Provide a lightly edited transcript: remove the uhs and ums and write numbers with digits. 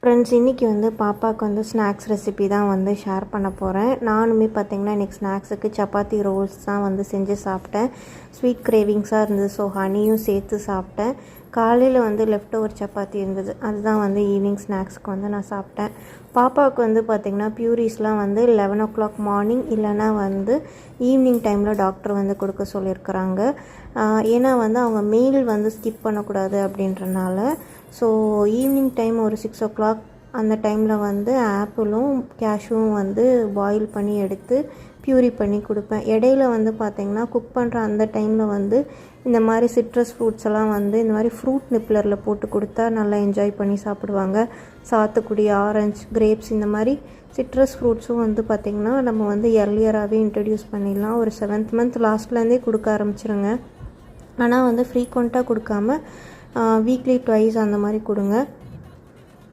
Friends, இன்றைக்கி வந்து பாப்பாவுக்கு வந்து ஸ்நாக்ஸ் ரெசிபி தான் வந்து ஷேர் பண்ண போகிறேன். நானுமே பார்த்திங்கன்னா இன்றைக்கி ஸ்நாக்ஸுக்கு சப்பாத்தி ரோல்ஸ் தான் வந்து செஞ்சு சாப்பிட்டேன். ஸ்வீட் கிரேவிங்ஸாக இருந்தது, ஸோ ஹனியும் சேர்த்து சாப்பிட்டேன். காலையில் வந்து லெஃப்ட் ஓவர் சப்பாத்தி இருந்தது, அதுதான் வந்து ஈவினிங் ஸ்நாக்ஸுக்கு வந்து நான் சாப்பிட்டேன். பாப்பாவுக்கு வந்து பார்த்திங்கன்னா ப்யூரிஸ்லாம் வந்து 11 o'clock மார்னிங் இல்லைனா வந்து ஈவினிங் டைமில் டாக்டர் வந்து கொடுக்க சொல்லியிருக்கிறாங்க. ஏன்னா வந்து அவங்க மீல் வந்து ஸ்கிப் பண்ணக்கூடாது அப்படின்றனால. ஸோ ஈவினிங் டைம் ஒரு 6 o'clock அந்த டைமில் வந்து ஆப்பிளும் கேஷ்யூவும் வந்து பாயில் பண்ணி எடுத்து ப்யூரி பண்ணி கொடுப்பேன். இடையில வந்து பார்த்திங்கன்னா குக் பண்ணுற அந்த டைமில் வந்து இந்த மாதிரி சிட்ரஸ் ஃப்ரூட்ஸ் எல்லாம் வந்து இந்த மாதிரி ஃப்ரூட் நிப்ளரில் போட்டு கொடுத்தா நல்லா என்ஜாய் பண்ணி சாப்பிடுவாங்க. சாத்துக்குடி, ஆரஞ்சு, கிரேப்ஸ் இந்த மாதிரி சிட்ரஸ் ஃப்ரூட்ஸும் வந்து பார்த்திங்கன்னா நம்ம வந்து எர்லியராகவே இன்ட்ரடியூஸ் பண்ணிடலாம். ஒரு 7th month லாஸ்ட்லேருந்தே கொடுக்க ஆரம்பிச்சிருங்க. ஆனால் வந்து ஃப்ரீக்வெண்ட்டாக கொடுக்காம வீக்லி ட்வைஸ் அந்த மாதிரி கொடுங்க.